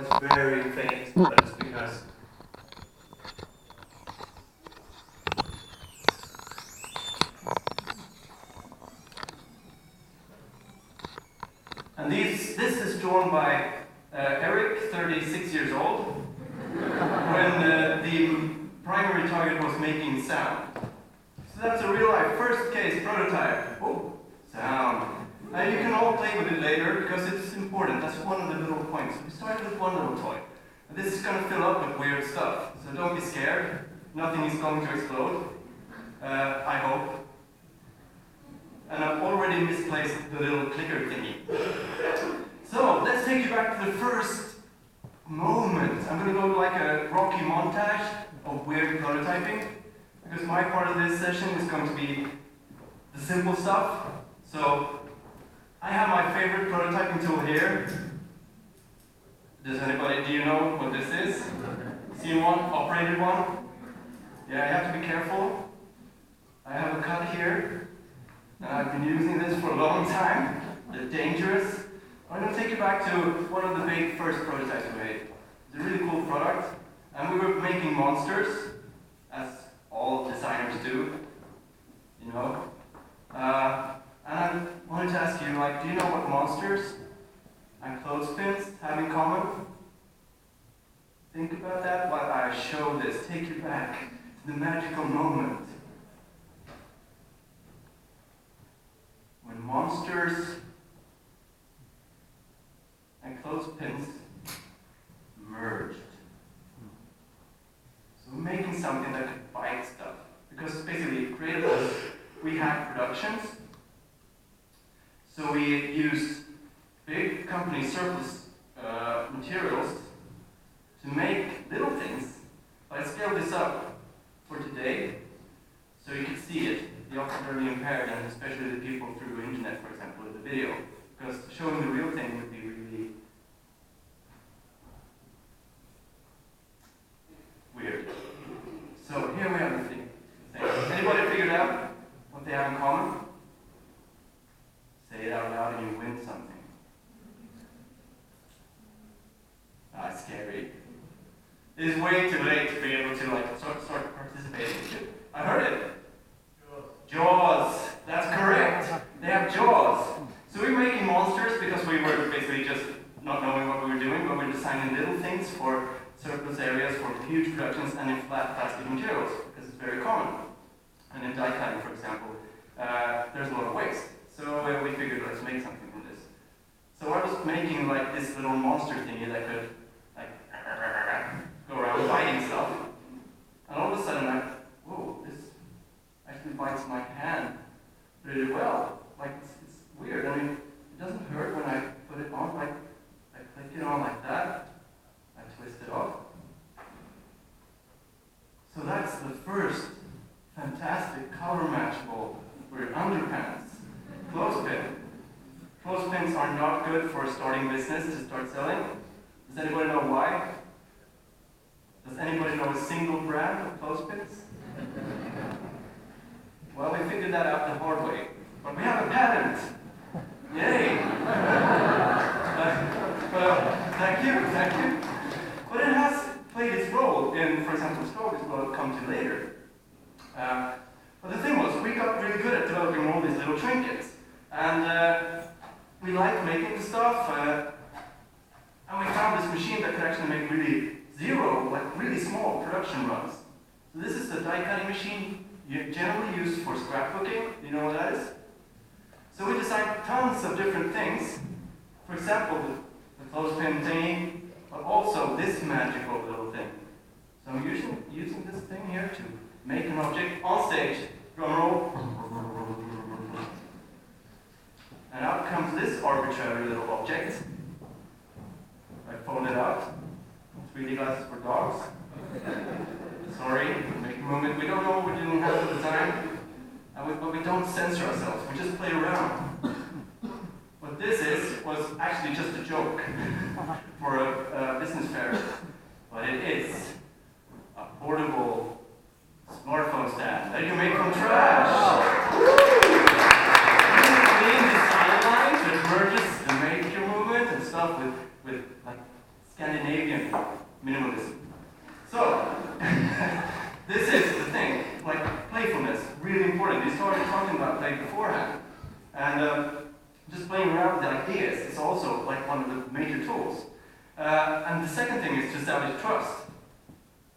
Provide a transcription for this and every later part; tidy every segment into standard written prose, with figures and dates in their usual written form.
it's very faint, but it's because and this is drawn by Eric, 36 years old, when the primary target was making sound. So that's a real life first case prototype. Oh, sound. And you can all play with it later because it's important. That's one of the little points. We started with one little toy. And this is going to fill up with weird stuff. So don't be scared. Nothing is going to explode. I hope. And I've already misplaced the little clicker thingy. So let's take you back to the first moment. I'm going to go like a rocky montage of weird prototyping, because my part of this session is going to be the simple stuff. So I have my favorite prototyping tool here. Do you know what this is? Seen one? Operated one? Yeah, you have to be careful. I have a cut here. I've been using this for a long time. They're dangerous. I'm going to take you back to one of the big first prototypes we made. It's a really cool product. And we were making monsters, as all designers do, you know. And I wanted to ask you, do you know what monsters and clothespins have in common? Think about that while I show this. Take you back to the magical moment when monsters and clothespins merged. So we're making something that could bite stuff. Because basically, creative, we had productions. So we used big company surplus materials to make little things. But I scaled this up for today, so you can see it, the optically impaired, and especially the people through the internet, for example, with the video. Because showing the real thing would be really weird. So here we have the thing. Anybody figured out what they have in common? Say it out loud and you win something. It's scary. It is way too late to be able to start participating. I heard it. Jaws. That's correct. They have jaws. So we were making monsters because we were basically just not knowing what we were doing, but we were designing little things for surplus areas, for huge productions, and in flat plastic materials, because it's very common. And in die cutting, for example, there's a lot of waste. So we figured, let's make something from this. So I was making this little monster thingy that could go around biting stuff. And all of a sudden whoa, this actually bites my hand really well. It's weird. I mean, it doesn't hurt when I put it on. I click it on like that. I twist it off. So that's the first fantastic color matchable weird underpants. Clothespin. Clothespins are not good for starting business to start selling. Does anybody know why? Does anybody know a single brand of clothespins? Well, we figured that out the hard way. But we have a patent. Yay! Thank you. But it has played its role in, for example, stories we'll come to later. But the thing was, we got really good at developing all these little trinkets. And we liked making the stuff. And we found this machine that could actually make really small production runs. So this is the die cutting machine generally used for scrapbooking. Do you know what that is? So we designed tons of different things. For example, the clothespin thingy, but also this magical little thing. So I'm using this thing here to make an object on stage. Drum roll. And out comes this arbitrary little object. I fold it out. 3D glasses for dogs. Sorry, make a movement. We don't know what we're doing half of the time. But we don't censor ourselves. We just play around. What this was actually just a joke for a business fair. But it is a portable smartphone stand that you make from trash. Clean the sidelines, it merges the major movement and stuff with Scandinavian minimalism. So, this is the thing, like playfulness, really important. We started talking about play beforehand. And just playing around with the ideas is also like one of the major tools. And the second thing is to establish trust.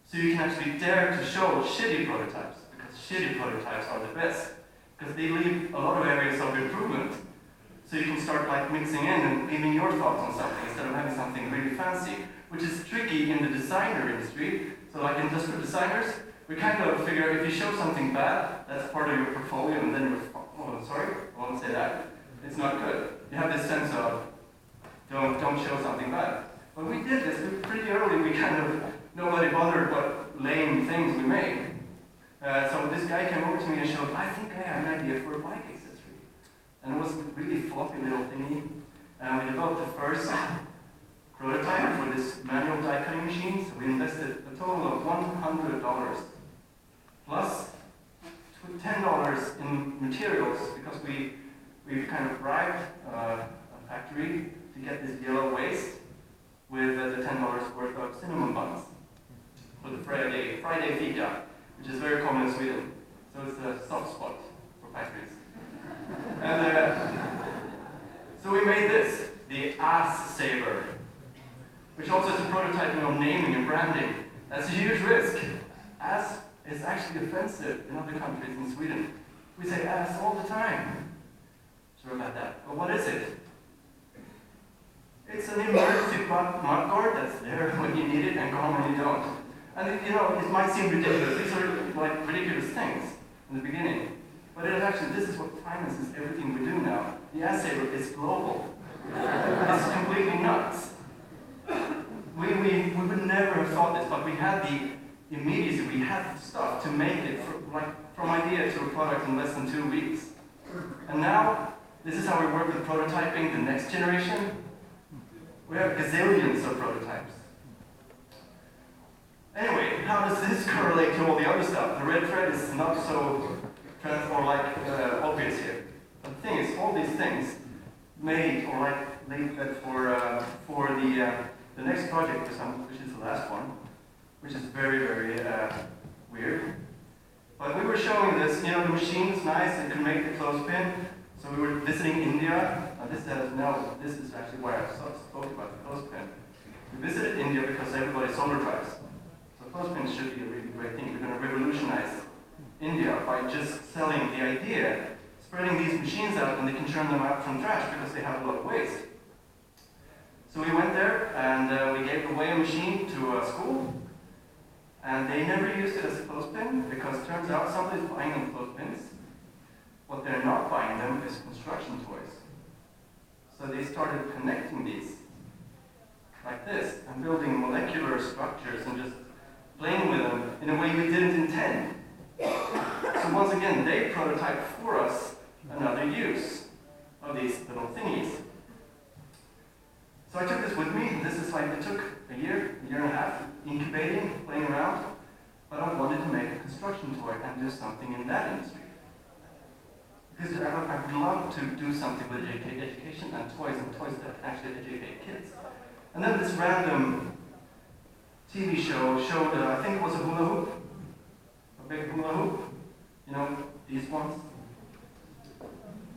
So you can actually dare to show shitty prototypes, because shitty prototypes are the best, because they leave a lot of areas of improvement. So you can start like mixing in and leaving your thoughts on something instead of having something really fancy, which is tricky in the designer industry. So like industrial designers, we kind of figure if you show something bad, that's part of your portfolio, and then you're, oh, sorry, I won't say that. It's not good. You have this sense of, don't show something bad. When we did this, pretty early, we kind of, nobody bothered what lame things we made. So this guy came over to me and showed, I think I have an idea for a bike accessory. And it was a really floppy little thingy. We developed the first prototype for this manual die cutting machine. So we invested a total of $100 plus $10 in materials, because we kind of bribed a factory to get this yellow waste with the $10 worth of cinnamon buns for the Friday fika, which is very common in Sweden. So it's a soft spot for factories. And so we made this, the ass saver, which also is a prototyping of naming and branding. That's a huge risk. Ass is actually offensive in other countries. In Sweden, we say ass all the time. Sorry about that. But what is it? It's an emergency mud guard that's there when you need it and gone when you don't. And it might seem ridiculous. These are like ridiculous things in the beginning. But it actually, this is what finances everything we do now. The ass saver is global. It's completely nuts. We would never have thought this, but we had the immediacy, we had the stuff to make it from idea to a product in less than 2 weeks. And now, this is how we work with prototyping the next generation. We have gazillions of prototypes. Anyway, how does this correlate to all the other stuff? The red thread is not so obvious here. But the thing is, all these things made or for the next project, which is the last one, which is very, very weird. But we were showing this, the machine is nice, it can make the clothespin. So we were visiting India. This is actually why I spoke about the clothespin. We visited India because everybody solar drives. So clothespins should be a really great thing. We're going to revolutionize India by just selling the idea, spreading these machines out, and they can turn them out from trash because they have a lot of waste. So we went there and we gave away a machine to a school, and they never used it as a clothespin because it turns out somebody's buying them clothespins. What they're not buying them is construction toys. So they started connecting these like this and building molecular structures and just playing with them in a way we didn't intend. So once again, they prototyped for us another use of these little thingies. So I took this with me. This is it took a year and a half, incubating, playing around, but I wanted to make a construction toy and do something in that industry. Because I would love to do something with education and toys that actually educate kids. And then this random TV show showed, I think it was a hula hoop, a big hula hoop, these ones.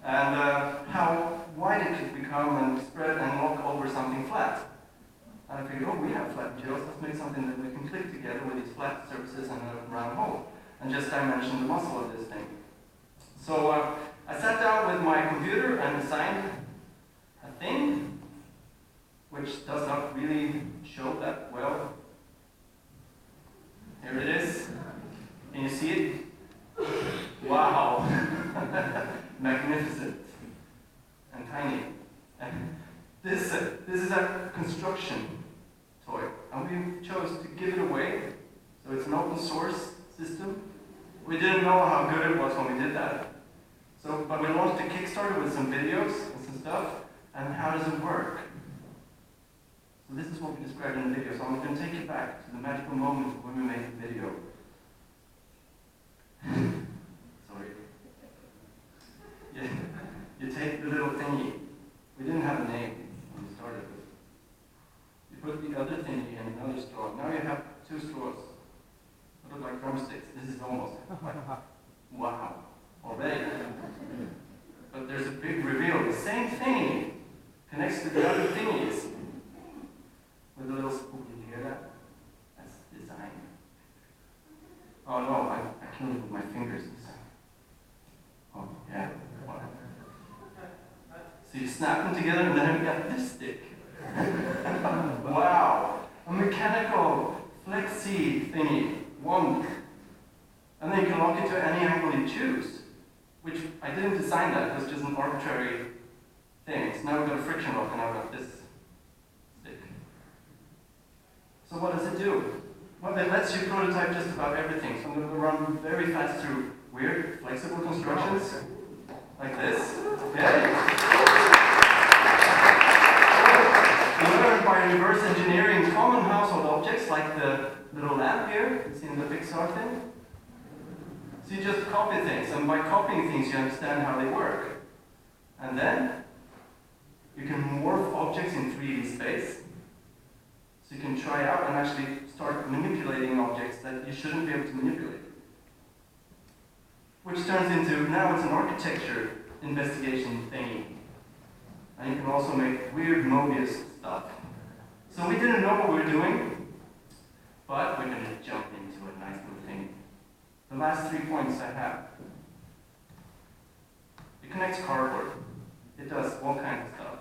And how wide it could become and spread and walk over something flat. And I figured, we have flat materials, let's make something that we can click together with these flat surfaces and a round hole, and just dimension the muscle of this thing. So I sat down with my computer and designed a thing, which does not really show that well. Here it is. Can you see it? Wow. Magnificent and tiny. This is a construction toy, and we chose to give it away. So it's an open source system. We didn't know how good it was when we did that. But we launched a Kickstarter with some videos and some stuff, and how does it work? So this is what we described in the video. So I'm going to take you back to the magical moment when we made the video. Sorry. You take the little thingy. We didn't have a name when we started with. You put the other another straw. Now you have 2 straws. They look like drumsticks. This is almost like, wow, already. But there's a big reveal. The same thingy connects to the other thingies. With a little spoon. Did you hear that? That's design. Oh no, I can't even put my fingers inside. Oh yeah. Wow. So you snap them together and then you got this stick. Wow. A mechanical flexi thingy. Wonk. And then you can lock it to any angle you choose. Which I didn't design that, it was just an arbitrary thing. So now we've got a friction lock and I've got this stick. So what does it do? Well, it lets you prototype just about everything. So I'm going to run very fast through weird, flexible constructions. Like this. Okay? Learn by reverse engineering common household objects like the little lamp here. You see in the Pixar thing? So you just copy things, and by copying things you understand how they work. And then you can morph objects in 3D space. So you can try out and actually start manipulating objects that you shouldn't be able to manipulate. Which turns into, now it's an architecture investigation thingy. And you can also make weird Mobius stuff. So we didn't know what we were doing, but we're going to jump into a nice little thing. The last 3 points I have. It connects cardboard. It does all kinds of stuff.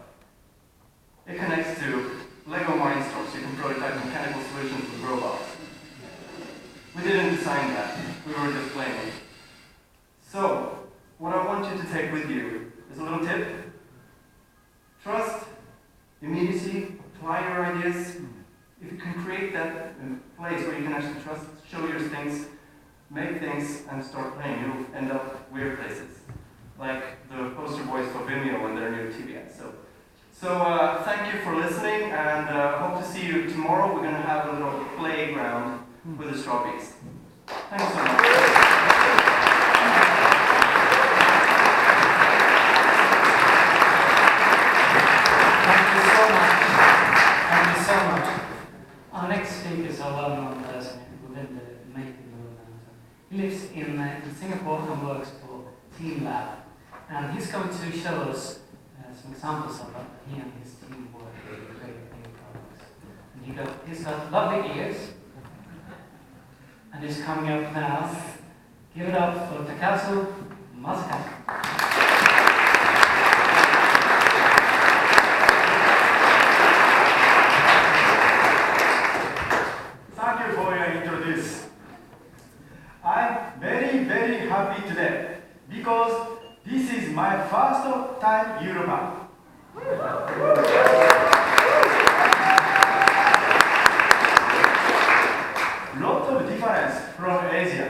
It connects to Lego Mindstorm, so you can prototype mechanical solutions with robots. We didn't design that. We were just playing it. So, what I want you to take with you is a little tip. Trust, immediacy, apply your ideas. If you can create that place where you can actually trust, show your things, make things, and start playing, you'll end up weird places. Like the poster boys for Vimeo and their new TV ads. So thank you for listening, and hope to see you tomorrow. We're going to have a little playground with the strawberries. Thanks so much. Thank you so much. Our next speaker is a well-known person within the making movement. He lives in Singapore and works for Team Lab. And he's going to show us some examples of what he and his team work to create new products. And he's got lovely ears. And he's coming up now. Give it up for Takasu, Masakazu. Thank you for your introduction. I'm very happy today because this is my first time Europe. Lot of difference from Asia.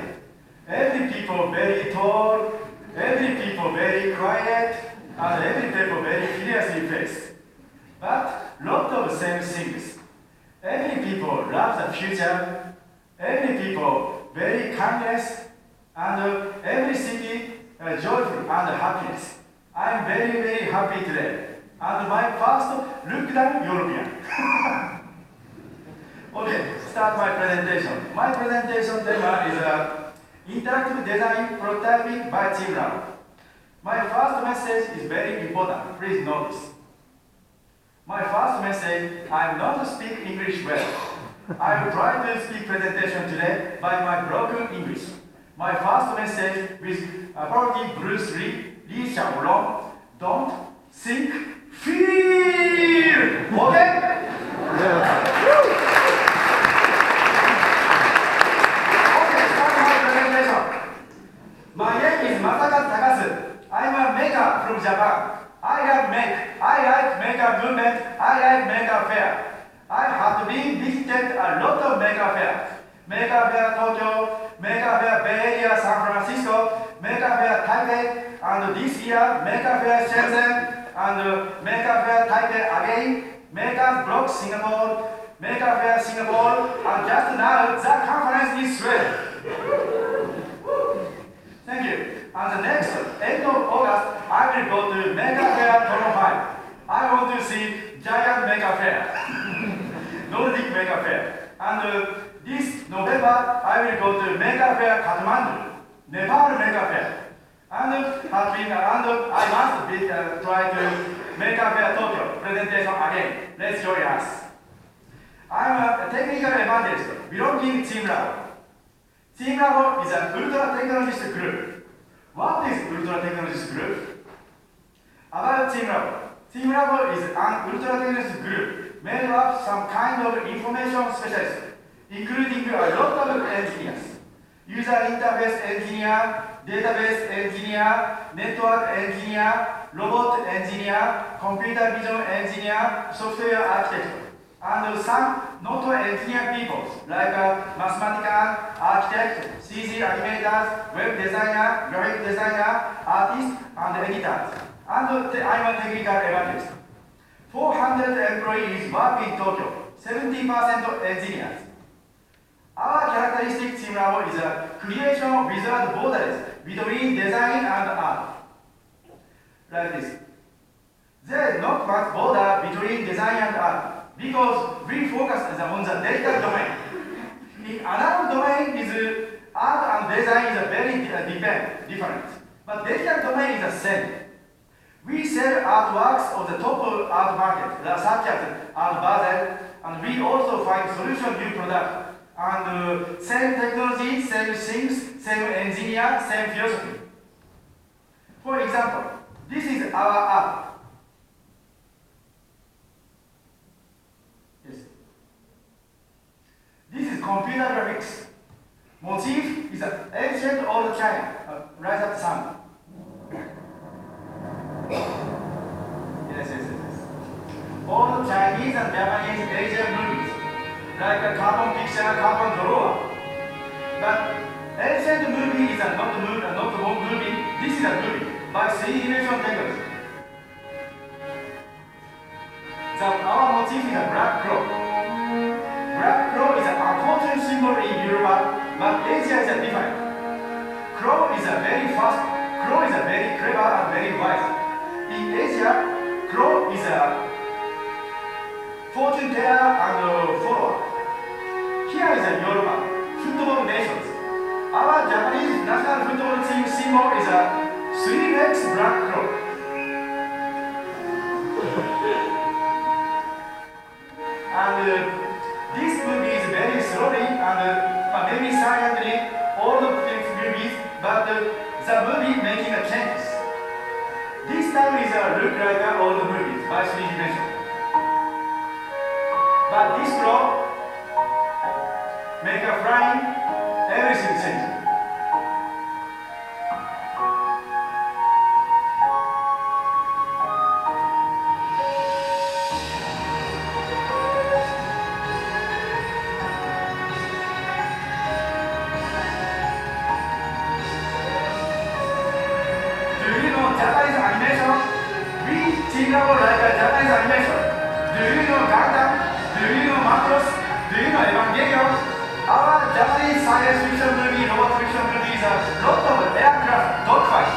Every people very tall, every people very quiet, and every people very serious in face. But lot of same things. Every people love the future. Every people very kindness, and every city joyful and happiness. I'm very happy today. And my first look down European. Okay, start my presentation. My presentation theme is interactive design prototyping by Team Lab. My first message is very important. Please notice. My first message, I not speak English well. I will try to speak presentation today by my broken English. My first message with apology Bruce Lee, Lee Xiaolong, don't think, feel! Okay? Okay, start my presentation. My name is Masakazu Takasu. I'm a maker from Japan. I like maker movement, I like maker fair. I have been visited a lot of maker fairs. Maker Fair Tokyo, Maker Fair Bay Area, San Francisco, Maker Fair Taipei, and this year Maker Fair Shenzhen, and Maker Fair Taipei again, Maker Block Singapore, Maker Fair Singapore, and just now the conference is ready. Thank you. And the next, 8th of August, I will go to Maker Fair Toronto. I want to see giant Maker Fair. Nordic Maker Fair. And this November, I will go to Maker Fair Kathmandu, Nepal Maker Fair. And I must be, try to Maker Fair Tokyo presentation again. Let's join us. I'm a technical evangelist belonging to Team Labo. Team Labo is an ultra technologist group. What is ultra technologist group? About Team Labo. Team Labo is an ultra technologist group made of some kind of information specialists, including a lot of engineers. User interface engineer, database engineer, network engineer, robot engineer, computer vision engineer, software architect. And some not engineer people like mathematician, architect, CG animators, web designer, graphic designer, artists, and editors. And I'm a technical evangelist. 400 employees work in Tokyo, 70% engineers. Our characteristic Team Labo is a creation without borders between design and art. Like this. There is not much border between design and art, because we focus on the digital domain. In analog domain, is art and design is very different, but digital domain is the same. We sell artworks on the top of art market, such as Art Basel, and we also find solution new product. And same technology, same things, same engineer, same philosophy. For example, this is our art. This is computer graphics. Motif is an ancient old China, right at the sun. Yes. Old Chinese and Japanese Asian movies, like a carbon picture, carbon drawer. But ancient movie is not one movie. This is a movie by three-dimensional technology. Our motif is a black crow. Black crow is an unfortunate symbol in Europe, but Asia is different. Crow is a very fast, crow is a very clever and very wise. In Asia, crow is a fortune teller and follower. Here is a Yoruba, football nations. Our Japanese national football team symbol is a three-legs black crow. And this movie is very slowly and maybe silently all of these movies, but the movie making a changes. This time is look like all the movies by three dimensions. But this crow make a flying, everything changes. Japanese animation, we think about like a Japanese animation. Do you know Gundam? Do you know Macross? Do you know Evangelion? Our Japanese science fiction movie, robot fiction movie is a lot of aircraft dogfight.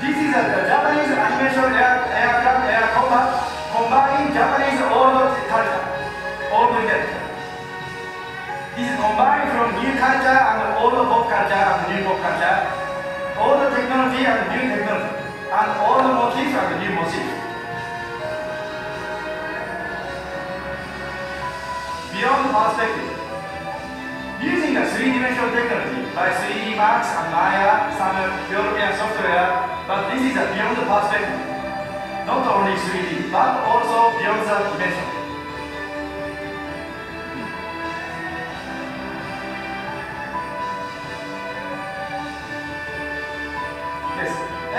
This is a Japanese animation aircraft air combat combining Japanese old culture, old literature. This is combined from new culture and old pop culture and new pop culture. All the technology and new technology, and all the motifs and new motifs. Beyond perspective. Using the three-dimensional technology by 3D Max and Maya, some European software, but this is a beyond the perspective. Not only 3D, but also beyond the dimension.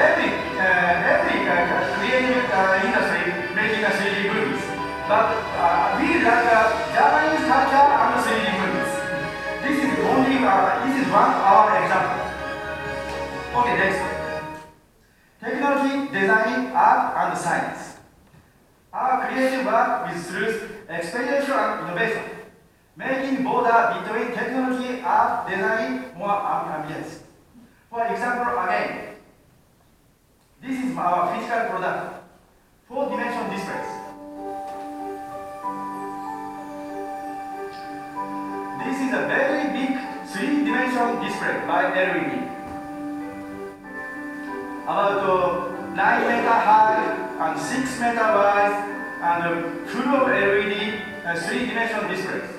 Every creative industry making a 3D movies, but we like Japanese culture and 3D movies. This is only this is one our example. Okay, next. Technology, design, art, and science. Our creative work is through experiential and innovation, making border between technology, art, design more ambitious. For example, again. This is our physical product, 4-dimensional displays. is a very big three-dimensional display by LED. About 9 meter high and 6 meter wide and full of LED three-dimensional displays.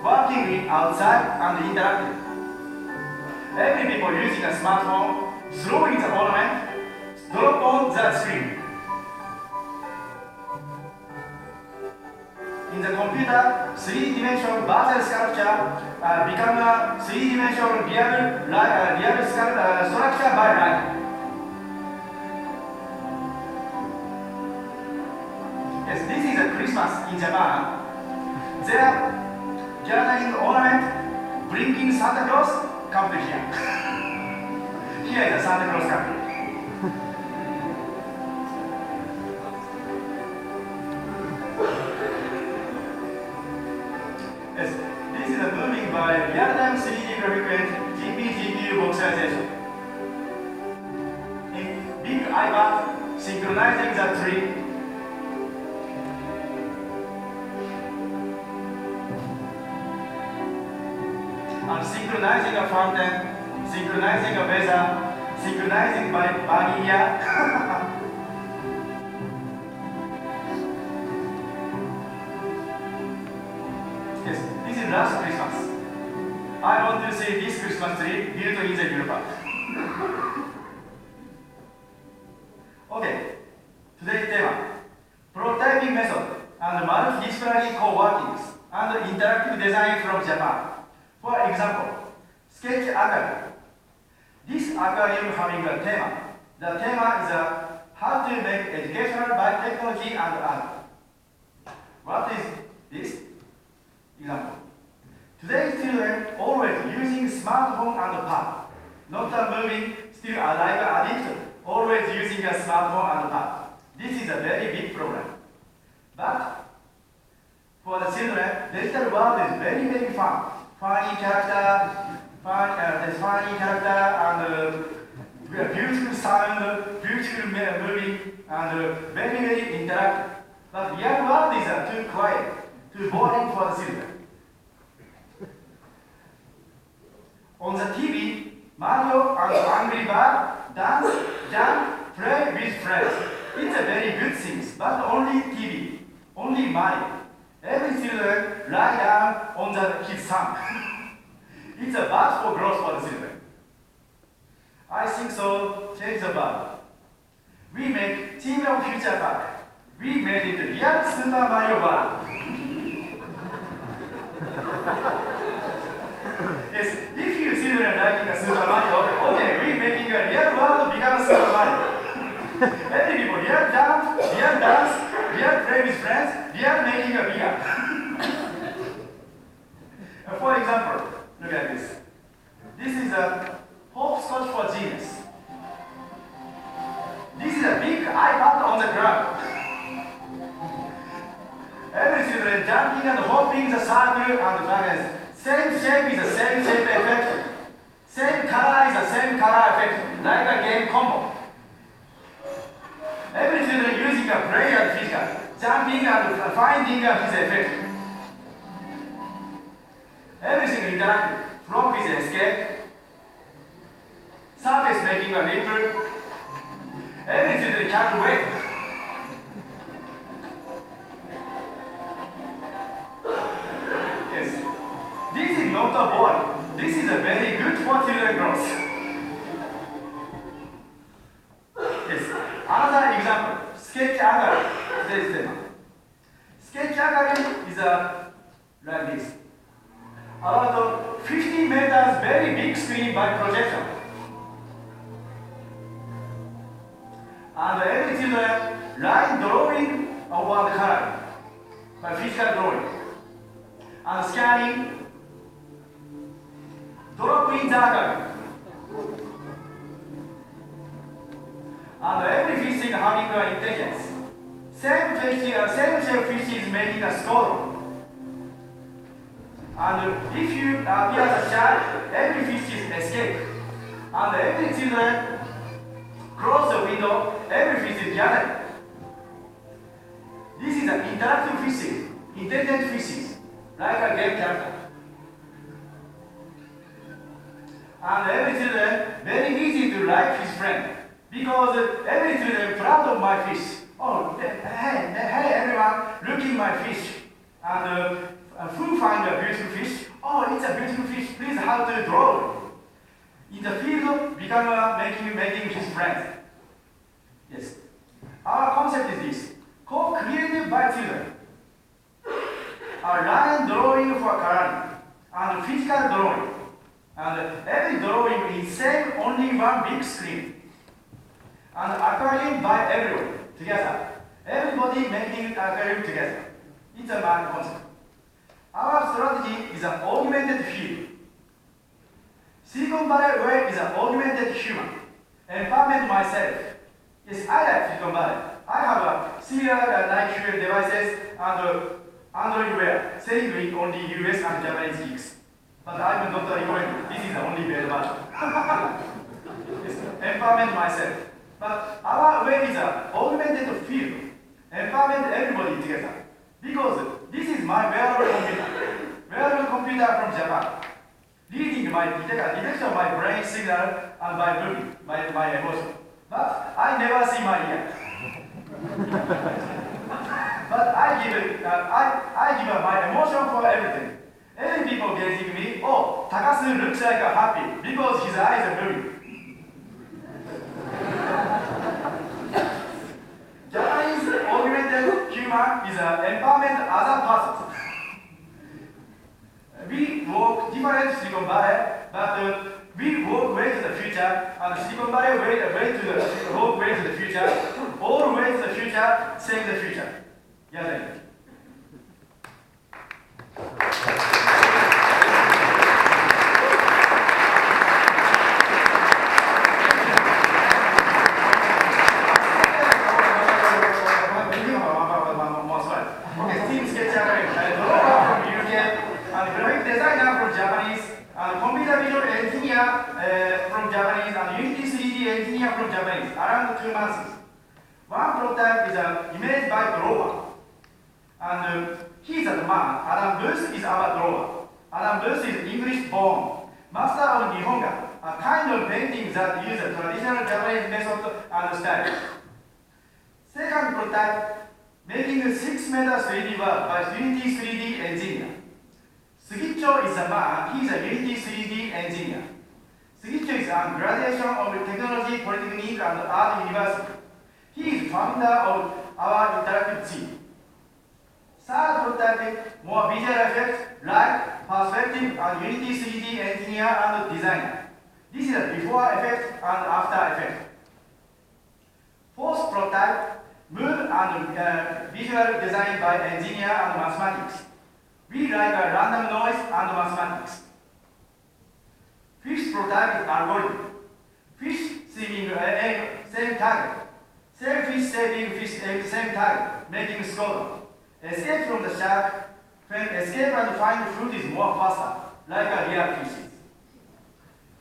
Working with outside and interactive. Every people using a smartphone, throwing the ornament, drop on the screen. In the computer, three-dimensional virtual sculpture become a three-dimensional real structure by light. Yes, this is a Christmas in Japan. They are gathering ornament, bringing Santa Claus, come to here. Here is a Santa Claus country. Yes, this is a moving by real-time 3D graphic GPGPU boxerization. In big iPad, synchronizing the tree. And synchronizing a fountain, synchronizing a weather, synchronizing by vanilla. Yes, this is last Christmas. I want to see this Christmas tree built in the Europa. Okay, today's tema, prototyping method and multidisciplinary co-workings and interactive design from Japan. For example, sketch aquarium. This aquarium having a theme. The theme is how to make educational by technology and art. What is this? Example. Today's children always using smartphone and pad. Not a moving, still alive addiction. Always using a smartphone and pad. This is a very big problem. But for the children, digital world is very, very fun. Funny character, and beautiful sound, beautiful movie, and very, very interactive. But real world is too quiet, too boring for the children. On the TV, Mario and Angry Bird dance, jump, play with friends. It's a very good thing, but only TV, only Mario. Every children lie down on his thumb. It's a bad for growth for the children. I think so, change the world. We make Team of Future Park. We made it real Super Mario world. Yes, if you children liking a Super Mario, okay, we making a real world become a Super Mario. Every people, real jump, real dance, real play with friends, real making a beer. For example, look at this. This is a hopscotch for genius. This is a big iPad on the ground. Every children jumping and hopping the circle and dragons. Same shape is the same shape effect. Same color is the same color effect, like a game combo. Every children using a player physical, jumping and finding his effect. Everything interactive. Flop is escape. Surface making a ripple. Every children can't wait. Yes. This is not a boring. This is a very good for children growth. Yes. Another example. Sketch aquarium. Today's tema. Sketch aquarium is like this. About 50 meters very big screen by projection. And every children line drawing over the color by physical drawing. And scanning, drop in the aquarium. And every fish is having an intelligence. Same fish is making a score. And if you appear as a child, every fish is escape. And every children cross the window, every fish is gathered. This is an interactive fishing, intelligent fishing. like a game character. And every children very easy to like his friend because every children proud of my fish. Oh, hey everyone, look in my fish. And who find a beautiful fish? Oh, it's a beautiful fish. Please how to draw it. In the field, become making his friends. Yes. Our concept is this: co-created by children. A line drawing for coloring and physical drawing. And every drawing is same only one big screen. And aquarium by everyone together. Everybody making aquarium together. It's a bad concept. Our strategy is an augmented field. Silicon Valley way is an augmented human. Empowerment myself. Yes, I like Silicon Valley. I have a similar Nike devices and Android wear selling in only US and Japanese geeks. But I'm not recommending. This is the only better version. Yes, empowerment myself. But our way is an augmented field. Empowerment everybody together. Because this is my wearable computer. Wearable computer from Japan. Reading my detection of my brain signal and my moving, my emotion. But I never see my ear. But I give my emotion for everything. Every people getting me, oh, Takasu looks like a happy because his eyes are moving. Japanese augmented human is an empowerment other person. We walk different Silicon Valley, but we walk way to the future, and Silicon Valley walk way to the future, all way to the future, save the future. Yeah, from Japanese and Unity 3D engineer from Japanese, around 2 months. One prototype is an image by drawer. And he is a man. Adam Booth is our drawer. Adam Booth is English born, master of Nihonga, a kind of painting that uses traditional Japanese method and style. Second prototype, making a 6 meter 3D work by Unity 3D engineer. Sugicho is a man. He is a Unity 3D engineer. Sugicho is a graduation of Technology Polytechnic and Art University. He is founder of our interactive team. Third prototype, more visual effects, light, perspective, and Unity 3D engineer and designer. This is a before effect and after effect. Fourth prototype, mood and visual design by engineer and mathematics. We like a random noise and mathematics. Fifth prototype is algorithm. Fish swimming same target. Same fish saving fish same target, making score. Escape from the shark. When escape and find food is more faster, like a real fishes.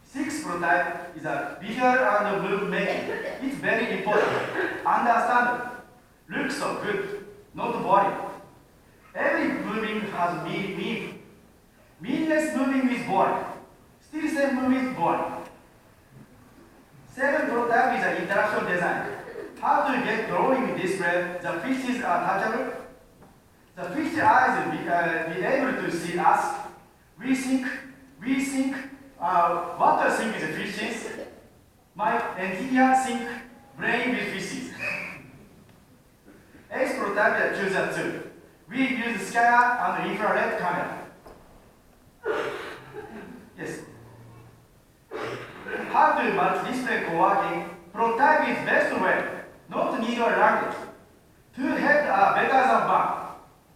Sixth prototype is a visual and move making. It's very important. Understand. Looks so good, not boring. Every moving has meaning. Meaningless moving is boring. Still same moving is boring. Seventh prototype is an interaction design. How to get drawing display, the fishes are touchable. The fish eyes will be able to see us. We think, what I think is fishes. My engineer think brain with fishes. Eighth prototype is choose two. We use scanner and infrared camera. Yes. How to multi-display co-working? Prototype is best way. Not need a language. Two heads are better than one.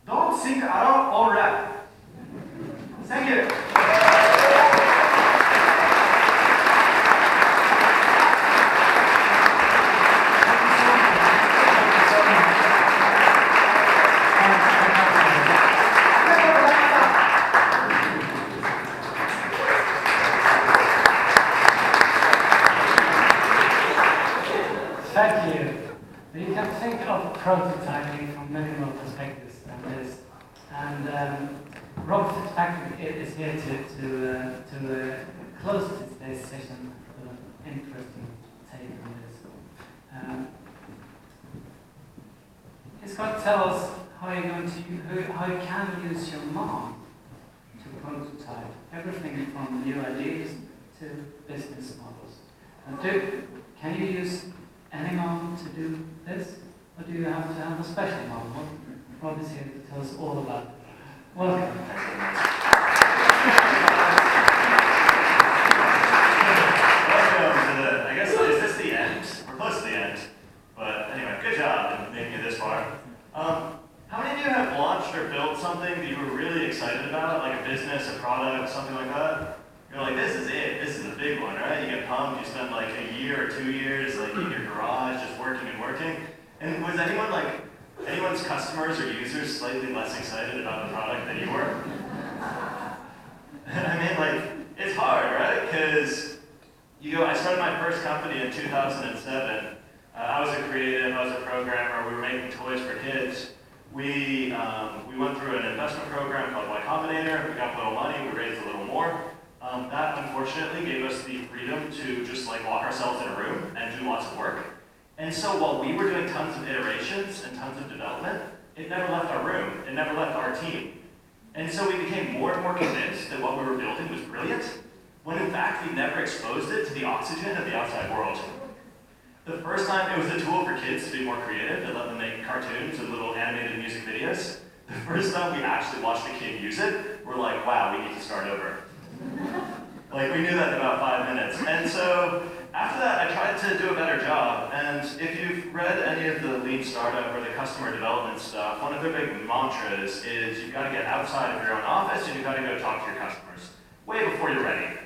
Don't think alone all right. Thank you. Thank you. You can think of prototyping from many more perspectives than this. And Rob Fitzpatrick is here to close today's session with an interesting take on this. He's going to tell us how you can use your mom to prototype everything from new ideas to business models. Can you use any mom to do this, or do you have to have a special mom? Rob is here to tell us all about it. Welcome. Welcome to the, I guess, is this the end? We're close to the end. But anyway, good job in making it this far. How many of you have launched or built something that you were really excited about, like a business, a product, something like that? You're like, this is it, this is the big one, right? You get pumped, you spend like a year or 2 years like in your garage just working and working. And was anyone's customers or users slightly less excited about the product than you were? I mean, like, it's hard, right? Because I started my first company in 2007. I was a creative, I was a programmer, we were making toys for kids. We went through an investment program called Y Combinator. We got a little money, we raised a little more. That unfortunately gave us the freedom to just like lock ourselves in a room and do lots of work. And so while we were doing tons of iterations and tons of development, it never left our room, it never left our team. And so we became more and more convinced that what we were building was brilliant, when in fact we never exposed it to the oxygen of the outside world. The first time it was a tool for kids to be more creative, to let them make cartoons and little animated music videos. The first time we actually watched a kid use it, we're like, wow, we need to start over. Like, we knew that in about 5 minutes. And so, after that, I tried to do a better job. And if you've read any of the lean startup or the customer development stuff, one of their big mantras is you've got to get outside of your own office and you've got to go talk to your customers way before you're ready.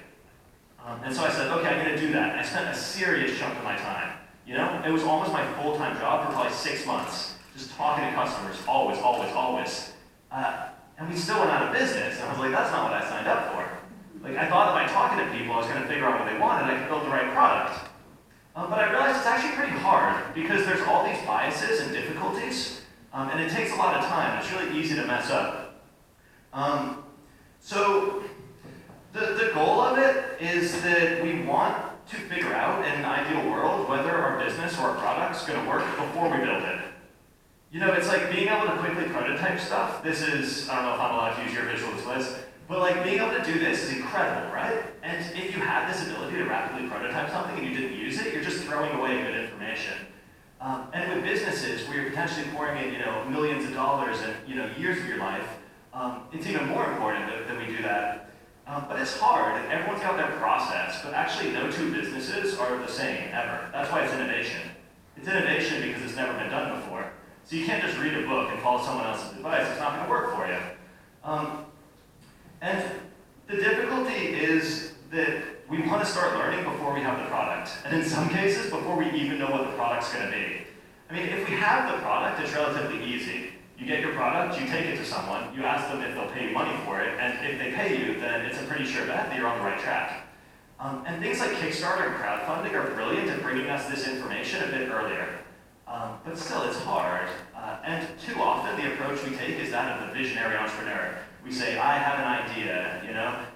And so I said, okay, I'm going to do that. And I spent a serious chunk of my time. You know, it was almost my full-time job for probably 6 months, just talking to customers, always, always, always. And we still went out of business. And I was like, that's not what I signed up for. Like, I thought that by talking to people, I was going to figure out what they wanted, I could build the right product. But I realized it's actually pretty hard because there's all these biases and difficulties, and it takes a lot of time. It's really easy to mess up. So the goal of it is that we want to figure out in an ideal world whether our business or our product is going to work before we build it. You know, it's like being able to quickly prototype stuff. This is, I don't know if I'm allowed to use your visual displays, but like being able to do this is incredible, right? And if you had this ability to rapidly prototype something and you didn't use it, you're just throwing away good information. And with businesses where you're potentially pouring in, millions of dollars and years of your life, it's even more important that we do that. But it's hard, and everyone's got their process, but actually no two businesses are the same, ever. That's why it's innovation. It's innovation because it's never been done before. So you can't just read a book and follow someone else's advice. It's not going to work for you. And the difficulty is that we want to start learning before we have the product. And in some cases, before we even know what the product's going to be. I mean, if we have the product, it's relatively easy. You get your product, you take it to someone, you ask them if they'll pay you money for it, and if they pay you, then it's a pretty sure bet that you're on the right track. And things like Kickstarter and crowdfunding are brilliant at bringing us this information a bit earlier. But still, it's hard. And too often, the approach we take is that of the visionary entrepreneur. We say, I have an idea,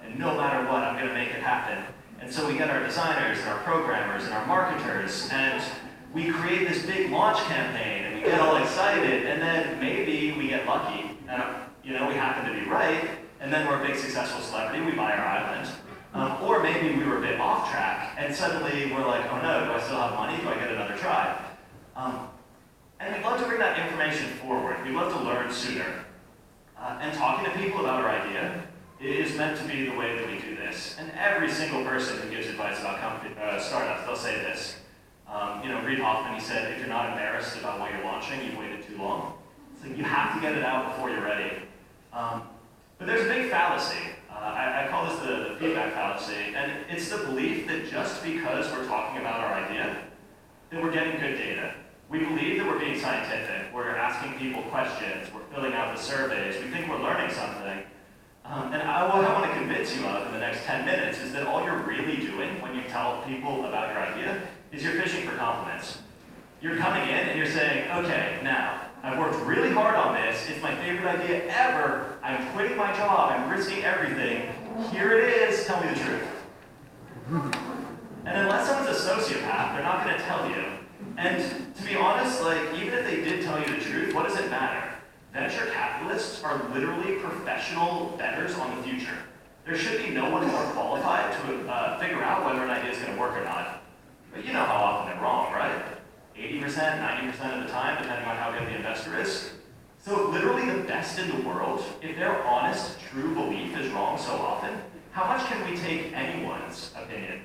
and no matter what, I'm going to make it happen. And so we get our designers and our programmers and our marketers, and we create this big launch campaign, and we get all excited, and then maybe we get lucky, and we happen to be right, and then we're a big successful celebrity, we buy our island. Or maybe we were a bit off track, and suddenly we're like, oh no, do I still have money? Do I get another try? And we'd love to bring that information forward. We'd love to learn sooner. And talking to people about our idea is meant to be the way that we do this. And every single person who gives advice about startups, they'll say this. Reid Hoffman, he said, if you're not embarrassed about what you're launching, you've waited too long. It's like you have to get it out before you're ready. But there's a big fallacy. I call this the feedback fallacy, and it's the belief that just because we're talking about our idea, that we're getting good data. We believe that we're being scientific. We're asking people questions. We're filling out the surveys. We think we're learning something. And what I want to convince you of in the next 10 minutes is that all you're really doing when you tell people about your idea is you're fishing for compliments. You're coming in and you're saying, okay, now, I've worked really hard on this. It's my favorite idea ever. I'm quitting my job. I'm risking everything. Here it is. Tell me the truth. And unless someone's a sociopath, they're not going to tell you. And to be honest, like, even if they did tell you the truth, what does it matter? Venture capitalists are literally professional bettors on the future. There should be no one more qualified to figure out whether an idea is going to work or not. But you know how often they're wrong, right? 80%, 90% of the time, depending on how good the investor is. So literally the best in the world, if their honest, true belief is wrong so often, how much can we take anyone's opinion?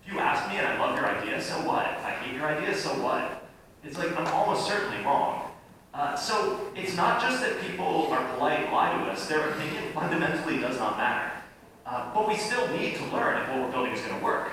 If you ask me and I love your idea, so what? If I hate your idea, so what? It's like, I'm almost certainly wrong. So it's not just that people are polite and lie to us, their opinion fundamentally does not matter. But we still need to learn if what we're building is going to work.